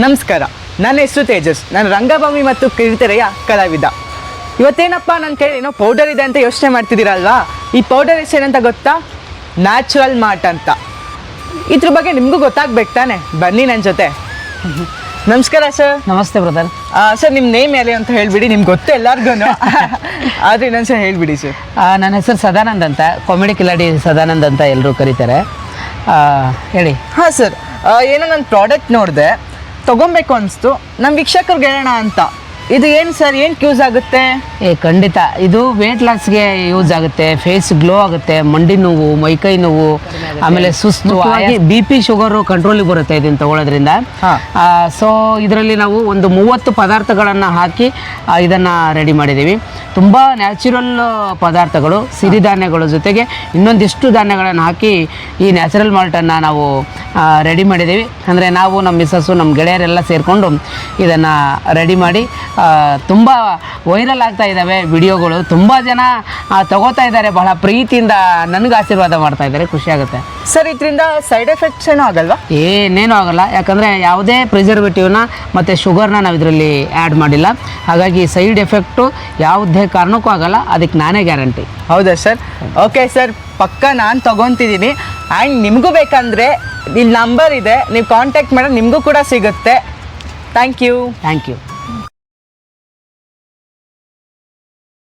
ನಮಸ್ಕಾರ, ನನ್ನ ಹೆಸರು ತೇಜಸ್. ನಾನು ರಂಗಭೂಮಿ ಮತ್ತು ಕಿರುತೆರೆಯ ಕಲಾವಿದ. ಇವತ್ತೇನಪ್ಪ ನನ್ನ ಕೈ ಏನೋ ಪೌಡರ್ ಇದೆ ಅಂತ ಯೋಚನೆ ಮಾಡ್ತಿದ್ದೀರಲ್ವಾ? ಈ ಪೌಡರ್ ಹೆಸರೇನಂತ ಗೊತ್ತಾ? ನ್ಯಾಚುರಲ್ ಮಾರ್ಟ್ ಅಂತ. ಇದ್ರ ಬಗ್ಗೆ ನಿಮಗೂ ಗೊತ್ತಾಗ್ಬೇಕು ತಾನೆ? ಬನ್ನಿ ನನ್ನ ಜೊತೆ. ನಮಸ್ಕಾರ ಸರ್. ನಮಸ್ತೆ ಬ್ರದರ್. ಸರ್, ನಿಮ್ಮ ನೇಮ್ ಯಾರು ಅಂತ ಹೇಳ್ಬಿಡಿ. ನಿಮ್ಗೆ ಗೊತ್ತು ಎಲ್ಲರಿಗೂ, ಆದರೆ ಇನ್ನೊಂದು ಸರ್ ಹೇಳ್ಬಿಡಿ ಸರ್. ನನ್ನ ಹೆಸರು ಸದಾನಂದ್ ಅಂತ, ಕಾಮಿಡಿ ಕಿಲಾಡಿ ಸದಾನಂದ್ ಅಂತ ಎಲ್ಲರೂ ಕರೀತಾರೆ. ಹೇಳಿ. ಹಾಂ ಸರ್, ಏನೋ ನನ್ನ ಪ್ರಾಡಕ್ಟ್ ನೋಡಿದೆ, ತೊಗೊಬೇಕು ಅನಿಸ್ತು. ನಮ್ಮ ವೀಕ್ಷಕರಿಗೆ ಹೇಳೋಣ ಅಂತ. ಇದು ಏನು ಸರ್, ಏನಕ್ಕೆ ಯೂಸ್ ಆಗುತ್ತೆ? ಖಂಡಿತ ಇದು ವೇಟ್ ಲಾಸ್ಗೆ ಯೂಸ್ ಆಗುತ್ತೆ, ಫೇಸ್ ಗ್ಲೋ ಆಗುತ್ತೆ, ಮಂಡಿ ನೋವು, ಮೈಕೈ ನೋವು, ಆಮೇಲೆ ಸುಸ್ತು, BP ಶುಗರು ಕಂಟ್ರೋಲಿಗೆ ಬರುತ್ತೆ ಇದನ್ನು ತಗೊಳ್ಳೋದ್ರಿಂದ. ಸೊ ಇದರಲ್ಲಿ ನಾವು ಒಂದು 30 ಪದಾರ್ಥಗಳನ್ನು ಹಾಕಿ ಇದನ್ನು ರೆಡಿ ಮಾಡಿದ್ದೀವಿ. ತುಂಬ ನ್ಯಾಚುರಲ್ ಪದಾರ್ಥಗಳು, ಸಿರಿಧಾನ್ಯಗಳ ಜೊತೆಗೆ ಇನ್ನೊಂದಿಷ್ಟು ಧಾನ್ಯಗಳನ್ನು ಹಾಕಿ ಈ ನ್ಯಾಚುರಲ್ ಮಾಲ್ಟನ್ನು ನಾವು ರೆಡಿ ಮಾಡಿದ್ದೀವಿ. ಅಂದರೆ ನಾವು ನಮ್ಮ ಮಿಸ್ಸಸ್ಸು ನಮ್ಮ ಗೆಳೆಯರೆಲ್ಲ ಸೇರಿಕೊಂಡು ಇದನ್ನು ರೆಡಿ ಮಾಡಿ ತುಂಬ ವೈರಲ್ ಆಗ್ತಾ ಇದ್ದಾವೆ ವಿಡಿಯೋಗಳು. ತುಂಬ ಜನ ತಗೋತಾ ಇದ್ದಾರೆ, ಬಹಳ ಪ್ರೀತಿಯಿಂದ ನನಗೆ ಆಶೀರ್ವಾದ ಮಾಡ್ತಾ ಇದ್ದಾರೆ. ಖುಷಿ ಆಗುತ್ತೆ ಸರ್. ಇದರಿಂದ ಸೈಡ್ ಎಫೆಕ್ಟ್ಸ್ ಏನೂ ಆಗಲ್ವಾ? ಏನೇನೂ ಆಗಲ್ಲ, ಯಾಕಂದರೆ ಯಾವುದೇ ಪ್ರಿಸರ್ವೇಟಿವ್ನ ಮತ್ತು ಶುಗರ್ನ ನಾವು ಇದರಲ್ಲಿ ಆ್ಯಡ್ ಮಾಡಿಲ್ಲ. ಹಾಗಾಗಿ ಸೈಡ್ ಎಫೆಕ್ಟು ಯಾವುದೇ ಕಾರಣಕ್ಕೂ ಆಗಲ್ಲ, ಅದಕ್ಕೆ ನಾನೇ ಗ್ಯಾರಂಟಿ. ಹೌದಾ ಸರ್? ಓಕೆ ಸರ್, ಪಕ್ಕ ನಾನು ತೊಗೊತಿದ್ದೀನಿ. ಆ್ಯಂಡ್ ನಿಮಗೂ ಬೇಕಂದರೆ ಇಲ್ಲಿ ನಂಬರ್ ಇದೆ, ನೀವು ಕಾಂಟ್ಯಾಕ್ಟ್ ಮಾಡಿದ್ರೆ ನಿಮಗೂ ಕೂಡ ಸಿಗುತ್ತೆ. Thank you. Thank you.